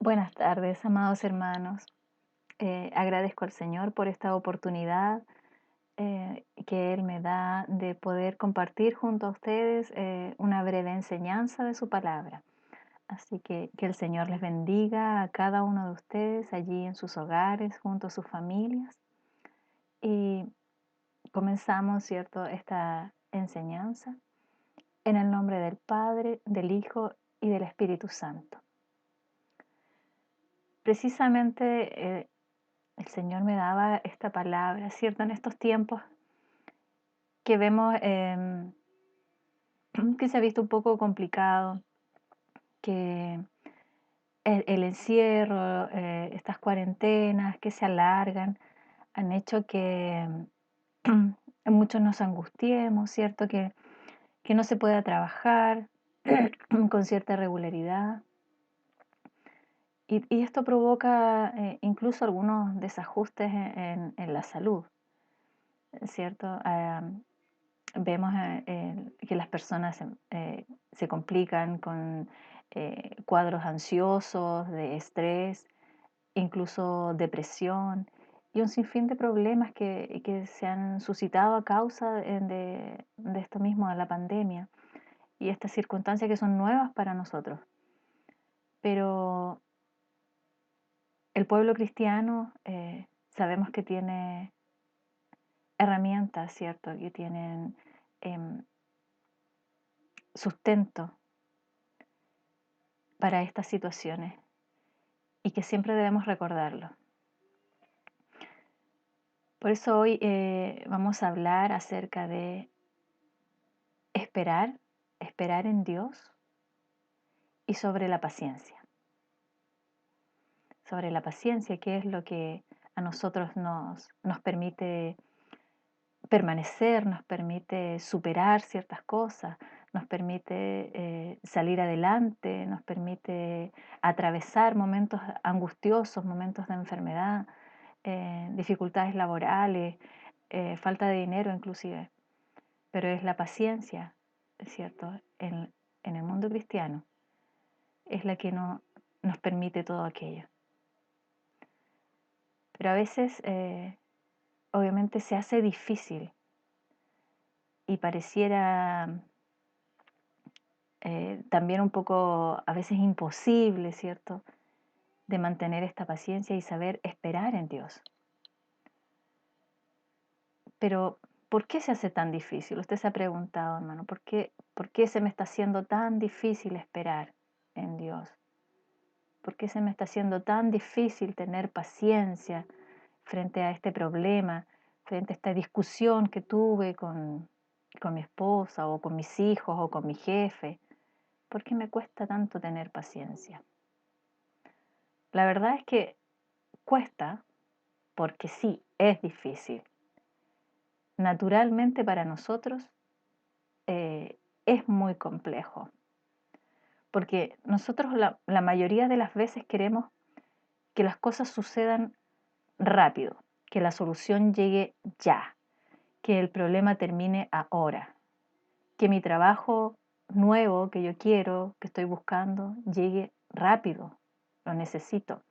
Buenas tardes, amados hermanos. Agradezco al Señor por esta oportunidad que Él me da de poder compartir junto a ustedes una breve enseñanza de su palabra. Así que el Señor les bendiga a cada uno de ustedes allí en sus hogares, junto a sus familias. Y comenzamos, ¿cierto?, esta enseñanza en el nombre del Padre, del Hijo y del Espíritu Santo. Precisamente el Señor me daba esta palabra, ¿cierto? En estos tiempos que vemos que se ha visto un poco complicado, que el encierro, estas cuarentenas que se alargan, han hecho que muchos nos angustiemos, ¿cierto? Que no se pueda trabajar con cierta regularidad. Y esto provoca incluso algunos desajustes en la salud, ¿cierto? Vemos que las personas se complican con cuadros ansiosos, de estrés, incluso depresión y un sinfín de problemas que se han suscitado a causa de esto mismo, de la pandemia y estas circunstancias que son nuevas para nosotros. Pero el pueblo cristiano sabemos que tiene herramientas, ¿cierto? Que tienen em, sustento para estas situaciones y que siempre debemos recordarlo. Por eso hoy vamos a hablar acerca de esperar, esperar en Dios y sobre la paciencia, que es lo que a nosotros nos permite permanecer, nos permite superar ciertas cosas, nos permite salir adelante, nos permite atravesar momentos angustiosos, momentos de enfermedad, dificultades laborales, falta de dinero inclusive. Pero es la paciencia, ¿es cierto? En el mundo cristiano es la que nos permite todo aquello. Pero a veces, obviamente, se hace difícil y pareciera también un poco a veces imposible, ¿cierto?, de mantener esta paciencia y saber esperar en Dios. Pero, ¿por qué se hace tan difícil? Usted se ha preguntado, hermano, por qué se me está haciendo tan difícil esperar en Dios? ¿Por qué se me está haciendo tan difícil tener paciencia frente a este problema, frente a esta discusión que tuve con mi esposa o con mis hijos o con mi jefe? ¿Por qué me cuesta tanto tener paciencia? La verdad es que cuesta porque sí, es difícil. Naturalmente para nosotros es muy complejo, porque nosotros la mayoría de las veces queremos que las cosas sucedan rápido, que la solución llegue ya, que el problema termine ahora, que mi trabajo nuevo que yo quiero, que estoy buscando, llegue rápido, lo necesito.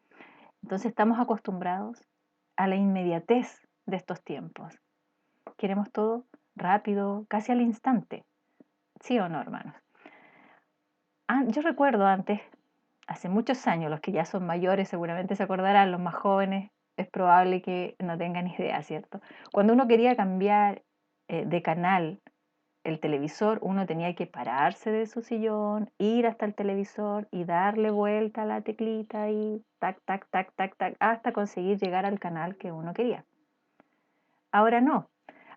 Entonces estamos acostumbrados a la inmediatez de estos tiempos. Queremos todo rápido, casi al instante. ¿Sí o no, hermanos? Yo recuerdo antes, hace muchos años, los que ya son mayores seguramente se acordarán, los más jóvenes es probable que no tengan idea, ¿cierto? Cuando uno quería cambiar de canal el televisor, uno tenía que pararse de su sillón, ir hasta el televisor y darle vuelta a la teclita y tac, tac, tac, tac, tac, hasta conseguir llegar al canal que uno quería. Ahora no.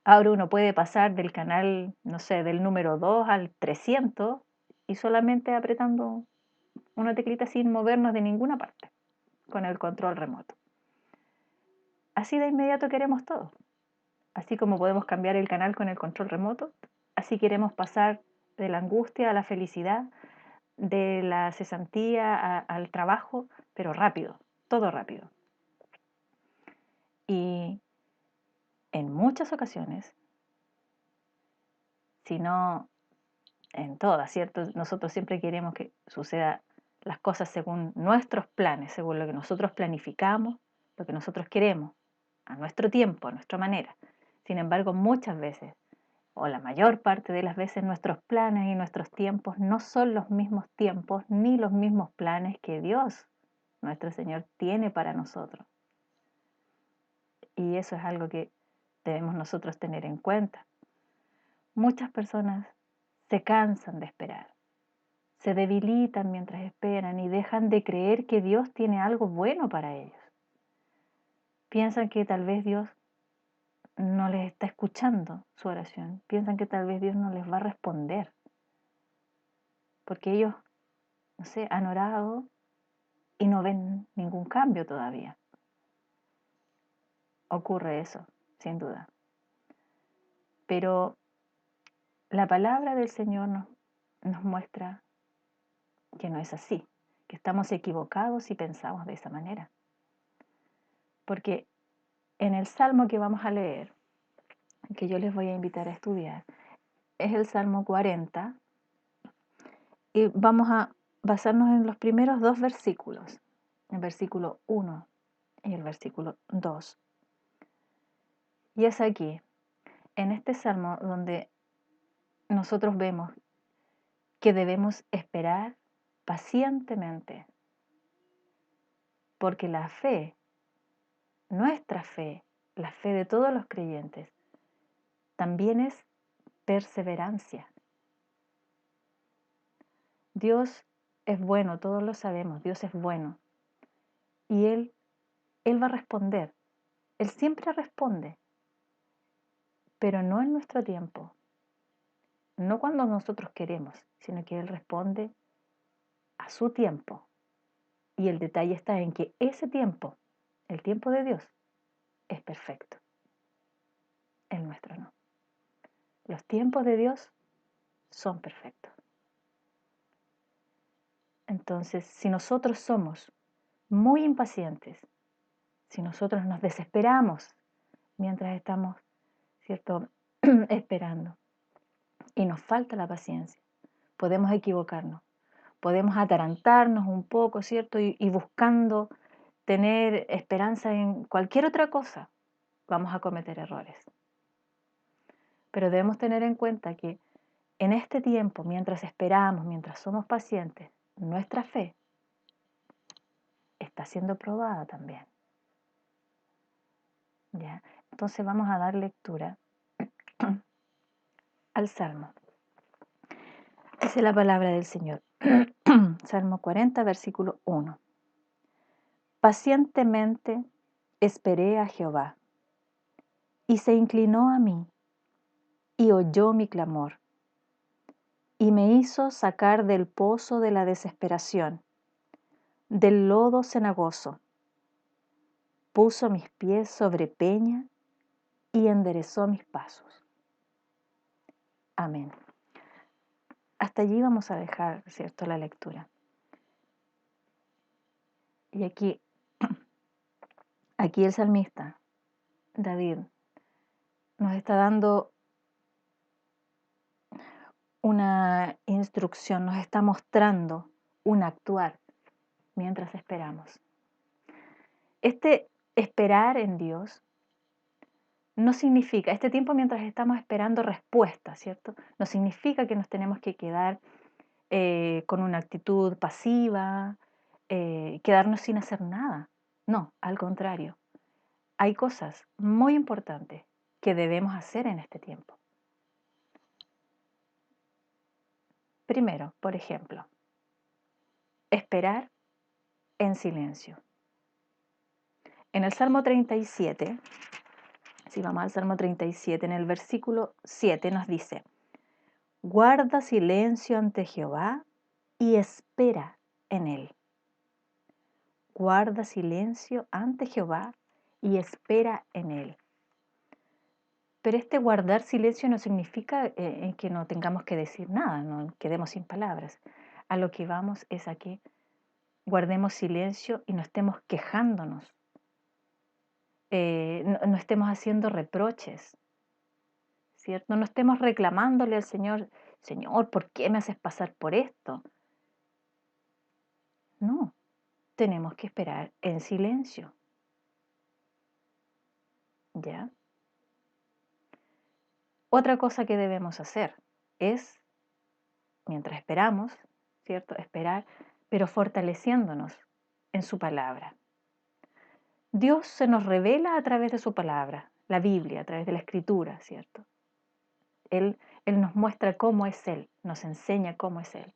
Ahora uno puede pasar del canal, no sé, del número 2 al 300 y solamente apretando una teclita sin movernos de ninguna parte, con el control remoto. Así de inmediato queremos todo. Así como podemos cambiar el canal con el control remoto, así queremos pasar de la angustia a la felicidad, de la cesantía al trabajo, pero rápido, todo rápido. Y en muchas ocasiones, si no en todas, ¿cierto? Nosotros siempre queremos que suceda las cosas según nuestros planes, según lo que nosotros planificamos, lo que nosotros queremos, a nuestro tiempo, a nuestra manera. Sin embargo, muchas veces, o la mayor parte de las veces, nuestros planes y nuestros tiempos no son los mismos tiempos ni los mismos planes que Dios, nuestro Señor, tiene para nosotros. Y eso es algo que debemos nosotros tener en cuenta. Muchas personas se cansan de esperar, se debilitan mientras esperan y dejan de creer que Dios tiene algo bueno para ellos. Piensan que tal vez Dios no les está escuchando su oración, piensan que tal vez Dios no les va a responder, porque ellos, no sé, han orado y no ven ningún cambio todavía. Ocurre eso, sin duda. Pero la palabra del Señor nos muestra que no es así, que estamos equivocados si pensamos de esa manera. Porque en el salmo que vamos a leer, que yo les voy a invitar a estudiar, es el Salmo 40 y vamos a basarnos en los primeros dos versículos, el versículo 1 y el versículo 2. Y es aquí, en este salmo, donde nosotros vemos que debemos esperar pacientemente, porque la fe, nuestra fe, la fe de todos los creyentes, también es perseverancia. Dios es bueno, todos lo sabemos, Dios es bueno. Y Él va a responder. Él siempre responde, pero no en nuestro tiempo, no cuando nosotros queremos, sino que Él responde a su tiempo. Y el detalle está en que ese tiempo, el tiempo de Dios, es perfecto. El nuestro no. Los tiempos de Dios son perfectos. Entonces, si nosotros somos muy impacientes, si nosotros nos desesperamos mientras estamos, ¿cierto?, esperando y nos falta la paciencia, podemos equivocarnos, podemos atarantarnos un poco, ¿cierto? Y buscando tener esperanza en cualquier otra cosa, vamos a cometer errores. Pero debemos tener en cuenta que en este tiempo, mientras esperamos, mientras somos pacientes, nuestra fe está siendo probada también. ¿Ya? Entonces vamos a dar lectura al Salmo. Dice la palabra del Señor. Salmo 40, versículo 1. Pacientemente esperé a Jehová, y se inclinó a mí, y oyó mi clamor, y me hizo sacar del pozo de la desesperación, del lodo cenagoso. Puso mis pies sobre peña, y enderezó mis pasos. Amén. Hasta allí vamos a dejar, ¿cierto?, la lectura. Y aquí el salmista, David, nos está dando una instrucción, nos está mostrando un actuar mientras esperamos. Este esperar en Dios no significa, este tiempo mientras estamos esperando respuesta, ¿cierto? No significa que nos tenemos que quedar con una actitud pasiva, quedarnos sin hacer nada. No, al contrario. Hay cosas muy importantes que debemos hacer en este tiempo. Primero, por ejemplo, esperar en silencio. En el Salmo 37, si vamos al Salmo 37, en el versículo 7 nos dice: guarda silencio ante Jehová y espera en él. Guarda silencio ante Jehová y espera en él. Pero este guardar silencio no significa que no tengamos que decir nada, no quedemos sin palabras. A lo que vamos es a que guardemos silencio y no estemos quejándonos, no estemos haciendo reproches, ¿cierto? No estemos reclamándole al Señor: Señor, ¿por qué me haces pasar por esto? tenemos que esperar en silencio, ¿ya? Otra cosa que debemos hacer es, mientras esperamos, ¿cierto? Esperar, pero fortaleciéndonos en su palabra. Dios se nos revela a través de su palabra, la Biblia, a través de la Escritura, ¿cierto? Él, Él nos muestra cómo es Él, nos enseña cómo es Él.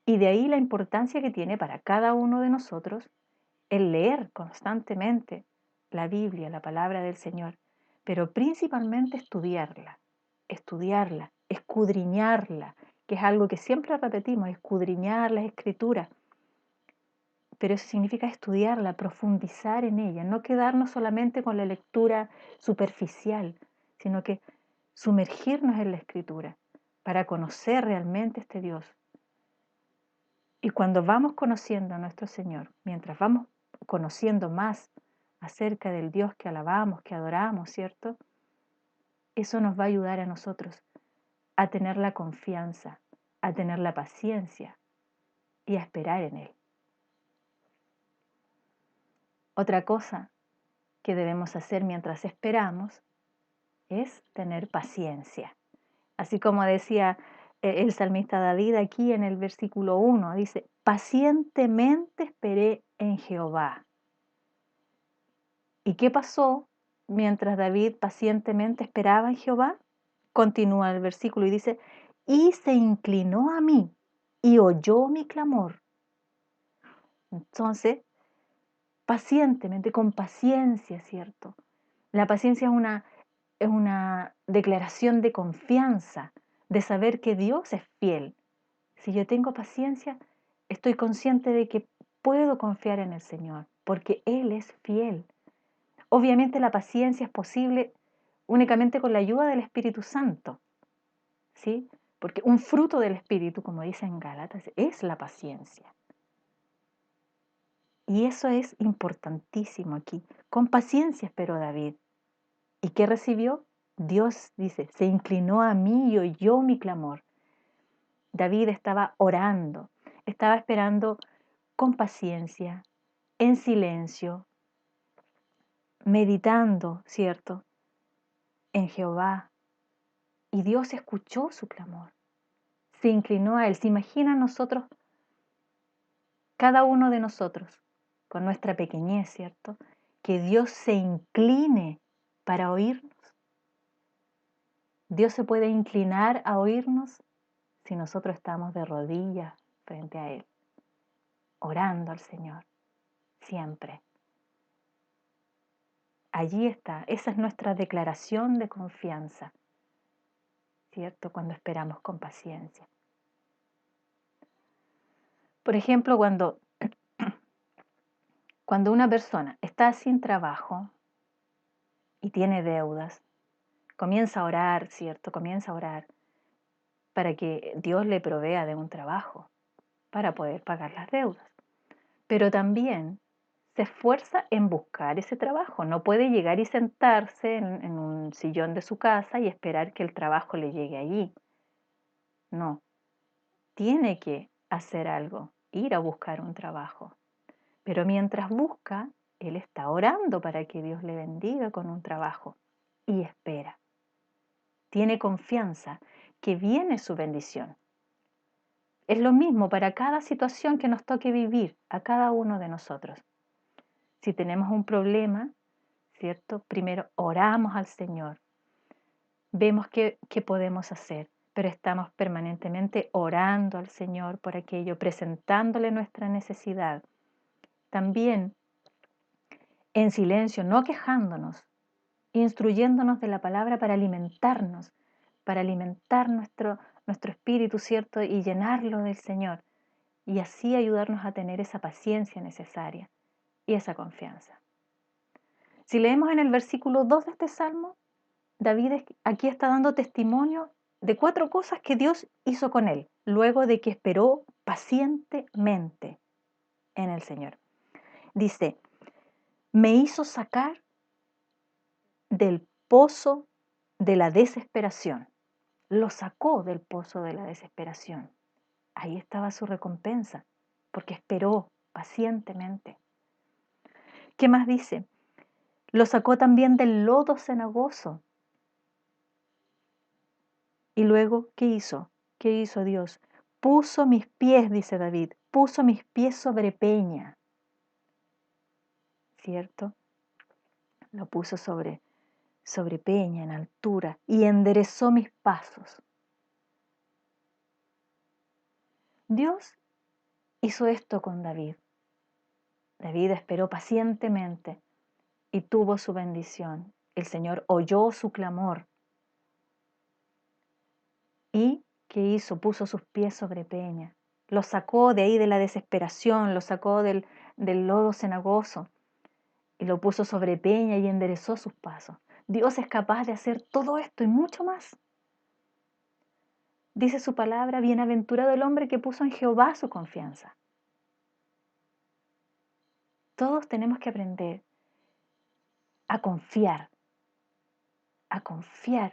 Y de ahí la importancia que tiene para cada uno de nosotros el leer constantemente la Biblia, la palabra del Señor, pero principalmente estudiarla, escudriñarla, que es algo que siempre repetimos, escudriñar las escrituras, pero eso significa estudiarla, profundizar en ella, no quedarnos solamente con la lectura superficial, sino que sumergirnos en la escritura para conocer realmente este Dios. Y cuando vamos conociendo a nuestro Señor, mientras vamos conociendo más acerca del Dios que alabamos, que adoramos, ¿cierto? Eso nos va a ayudar a nosotros a tener la confianza, a tener la paciencia y a esperar en Él. Otra cosa que debemos hacer mientras esperamos es tener paciencia. Así como decía el salmista David aquí en el versículo 1, dice, pacientemente esperé en Jehová. ¿Y qué pasó mientras David pacientemente esperaba en Jehová? Continúa el versículo y dice, y se inclinó a mí y oyó mi clamor. Entonces, pacientemente, con paciencia, ¿cierto? La paciencia es una declaración de confianza, de saber que Dios es fiel. Si yo tengo paciencia, estoy consciente de que puedo confiar en el Señor, porque Él es fiel. Obviamente la paciencia es posible únicamente con la ayuda del Espíritu Santo, ¿sí? Porque un fruto del Espíritu, como dice en Gálatas, es la paciencia. Y eso es importantísimo aquí. Con paciencia esperó David. ¿Y qué recibió? Dios dice, se inclinó a mí y oyó mi clamor. David estaba orando, estaba esperando con paciencia, en silencio, meditando, ¿cierto? En Jehová. Y Dios escuchó su clamor, se inclinó a él. ¿Se imagina nosotros, cada uno de nosotros, con nuestra pequeñez, ¿cierto? Que Dios se incline para oírnos. Dios se puede inclinar a oírnos si nosotros estamos de rodillas frente a Él, orando al Señor, siempre. Allí está, esa es nuestra declaración de confianza, ¿cierto? Cuando esperamos con paciencia. Por ejemplo, cuando una persona está sin trabajo y tiene deudas, comienza a orar, ¿cierto? Comienza a orar para que Dios le provea de un trabajo para poder pagar las deudas. Pero también se esfuerza en buscar ese trabajo. No puede llegar y sentarse en un sillón de su casa y esperar que el trabajo le llegue allí. No, tiene que hacer algo, ir a buscar un trabajo. Pero mientras busca, él está orando para que Dios le bendiga con un trabajo y espera. Tiene confianza que viene su bendición. Es lo mismo para cada situación que nos toque vivir a cada uno de nosotros. Si tenemos un problema, ¿cierto? Primero oramos al Señor, vemos qué podemos hacer, pero estamos permanentemente orando al Señor por aquello, presentándole nuestra necesidad. También en silencio, no quejándonos, instruyéndonos de la palabra para alimentar nuestro espíritu, ¿cierto? Y llenarlo del Señor. Y así ayudarnos a tener esa paciencia necesaria y esa confianza. Si leemos en el versículo 2 de este salmo, David aquí está dando testimonio de 4 cosas que Dios hizo con él, luego de que esperó pacientemente en el Señor. Dice, me hizo sacar del pozo de la desesperación. Lo sacó del pozo de la desesperación. Ahí estaba su recompensa, porque esperó pacientemente. ¿Qué más dice? Lo sacó también del lodo cenagoso. Y luego, ¿qué hizo? ¿Qué hizo Dios? Puso mis pies, dice David, puso mis pies sobre peña, ¿cierto? Lo puso sobre peña, en altura, y enderezó mis pasos. Dios hizo esto con David. David esperó pacientemente y tuvo su bendición. El Señor oyó su clamor. ¿Y qué hizo? Puso sus pies sobre peña. Lo sacó de ahí de la desesperación, lo sacó del lodo cenagoso y lo puso sobre peña y enderezó sus pasos. Dios es capaz de hacer todo esto y mucho más. Dice su palabra, bienaventurado el hombre que puso en Jehová su confianza. Todos tenemos que aprender a confiar,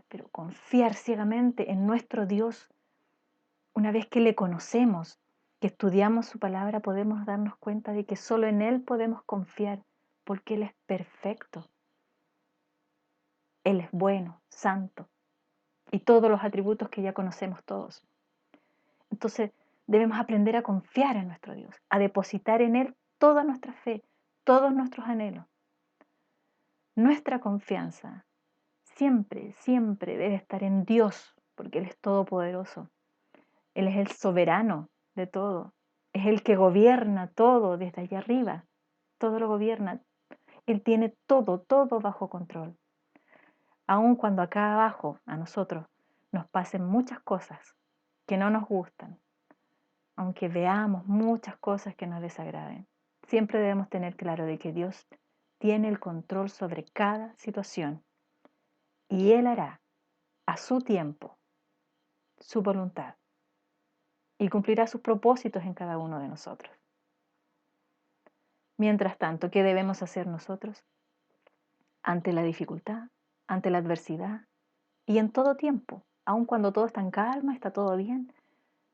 pero confiar ciegamente en nuestro Dios. Una vez que le conocemos, que estudiamos su palabra, podemos darnos cuenta de que solo en Él podemos confiar, porque Él es perfecto. Él es bueno, santo, y todos los atributos que ya conocemos todos. Entonces, debemos aprender a confiar en nuestro Dios, a depositar en Él toda nuestra fe, todos nuestros anhelos. Nuestra confianza siempre, siempre debe estar en Dios, porque Él es todopoderoso. Él es el soberano de todo. Es el que gobierna todo desde allá arriba. Todo lo gobierna. Él tiene todo, todo bajo control. Aun cuando acá abajo a nosotros nos pasen muchas cosas que no nos gustan, aunque veamos muchas cosas que nos desagraden, siempre debemos tener claro de que Dios tiene el control sobre cada situación y Él hará a su tiempo su voluntad y cumplirá sus propósitos en cada uno de nosotros. Mientras tanto, ¿qué debemos hacer nosotros? Ante la dificultad, ante la adversidad y en todo tiempo, aun cuando todo está en calma, está todo bien,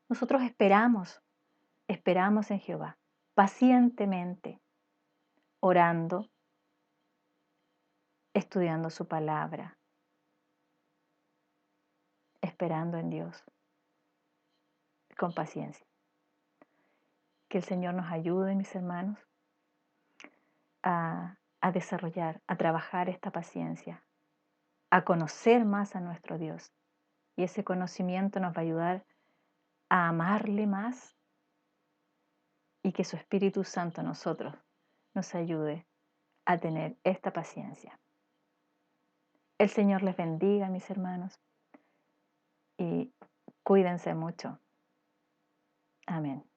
nosotros esperamos en Jehová, pacientemente, orando, estudiando su palabra, esperando en Dios, con paciencia. Que el Señor nos ayude, mis hermanos, a desarrollar, a trabajar esta paciencia, a conocer más a nuestro Dios. Y ese conocimiento nos va a ayudar a amarle más y que su Espíritu Santo a nosotros nos ayude a tener esta paciencia. El Señor les bendiga, mis hermanos, y cuídense mucho. Amén.